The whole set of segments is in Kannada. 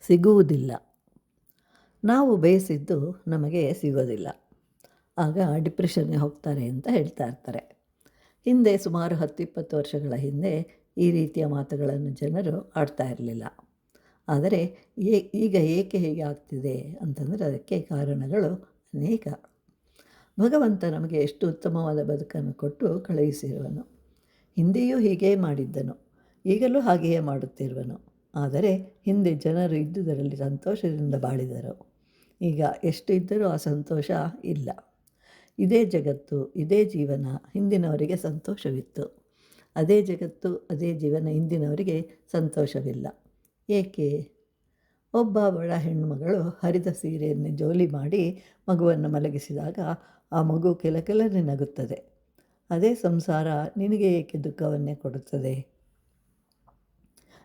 ಸಿಗುವುದಿಲ್ಲ. ನಾವು ಬಯಸಿದ್ದು ನಮಗೆ ಸಿಗೋದಿಲ್ಲ. ಆಗ ಡಿಪ್ರೆಷನ್ಗೆ ಹೋಗ್ತಾರೆ ಅಂತ ಹೇಳ್ತಾ ಇರ್ತಾರೆ. ಹಿಂದೆ ಸುಮಾರು 10-20 ವರ್ಷಗಳ ಹಿಂದೆ ಈ ರೀತಿಯ ಮಾತುಗಳನ್ನು ಜನರು ಆಡ್ತಾ ಇರಲಿಲ್ಲ. ಆದರೆ ಈಗ ಏಕೆ ಹೀಗೆ ಆಗ್ತಿದೆ ಅಂತಂದರೆ ಅದಕ್ಕೆ ಕಾರಣಗಳು ಅನೇಕ. ಭಗವಂತ ನಮಗೆ ಎಷ್ಟು ಉತ್ತಮವಾದ ಬದುಕನ್ನು ಕೊಟ್ಟು ಕಳುಹಿಸಿರುವನು. ಹಿಂದೆಯೂ ಹೀಗೇ ಮಾಡಿದ್ದನು, ಈಗಲೂ ಹಾಗೆಯೇ ಮಾಡುತ್ತಿರುವನು. ಆದರೆ ಹಿಂದೆ ಜನರು ಇದ್ದುದರಲ್ಲಿ ಸಂತೋಷದಿಂದ ಬಾಳಿದರು. ಈಗ ಎಷ್ಟು ಇದ್ದರೂ ಆ ಸಂತೋಷ ಇಲ್ಲ. ಇದೇ ಜಗತ್ತು, ಇದೇ ಜೀವನ. ಹಿಂದಿನವರಿಗೆ ಸಂತೋಷವಿತ್ತು. ಅದೇ ಜಗತ್ತು, ಅದೇ ಜೀವನ. ಇಂದಿನವರಿಗೆ ಸಂತೋಷವಿಲ್ಲ. ಏಕೆ? ಒಬ್ಬ ಬಡ ಹೆಣ್ಣುಮಗಳು ಹರಿದ ಸೀರೆಯನ್ನು ಜೋಲಿ ಮಾಡಿ ಮಗುವನ್ನು ಮಲಗಿಸಿದಾಗ ಆ ಮಗು ಕೆಲಕೆಲನೆ ನಗುತ್ತದೆ. ಅದೇ ಸಂಸಾರ ನಿನಗೆ ಏಕೆ ದುಃಖವನ್ನೇ ಕೊಡುತ್ತದೆ?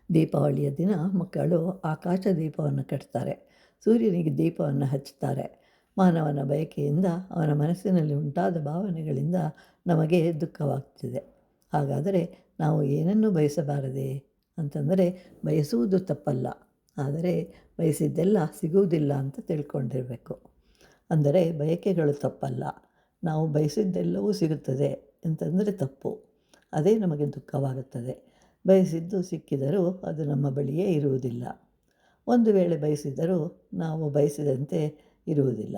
ದೀಪಾವಳಿಯ ದಿನ ಮಕ್ಕಳು ಆಕಾಶ ದೀಪವನ್ನು ಕಟ್ತಾರೆ, ಸೂರ್ಯನಿಗೆ ದೀಪವನ್ನು ಹಚ್ಚುತ್ತಾರೆ. ಮಾನವನ ಬಯಕೆಯಿಂದ, ಅವನ ಮನಸ್ಸಿನಲ್ಲಿ ಉಂಟಾದ ಭಾವನೆಗಳಿಂದ ನಮಗೆ ದುಃಖವಾಗ್ತಿದೆ. ಹಾಗಾದರೆ ನಾವು ಏನನ್ನೂ ಬಯಸಬಾರದೆ ಅಂತಂದರೆ, ಬಯಸುವುದು ತಪ್ಪಲ್ಲ, ಆದರೆ ಬಯಸಿದ್ದೆಲ್ಲ ಸಿಗುವುದಿಲ್ಲ ಅಂತ ತಿಳ್ಕೊಂಡಿರಬೇಕು. ಅಂದರೆ ಬಯಕೆಗಳು ತಪ್ಪಲ್ಲ, ನಾವು ಬಯಸಿದ್ದೆಲ್ಲವೂ ಸಿಗುತ್ತದೆ ಅಂತಂದರೆ ತಪ್ಪು. ಅದೇ ನಮಗೆ ದುಃಖವಾಗುತ್ತದೆ. ಬಯಸಿದ್ದು ಸಿಕ್ಕಿದರೂ ಅದು ನಮ್ಮ ಬಳಿಯೇ ಇರುವುದಿಲ್ಲ. ಒಂದು ವೇಳೆ ಬಯಸಿದರೂ ನಾವು ಬಯಸಿದಂತೆ ಇರುವುದಿಲ್ಲ.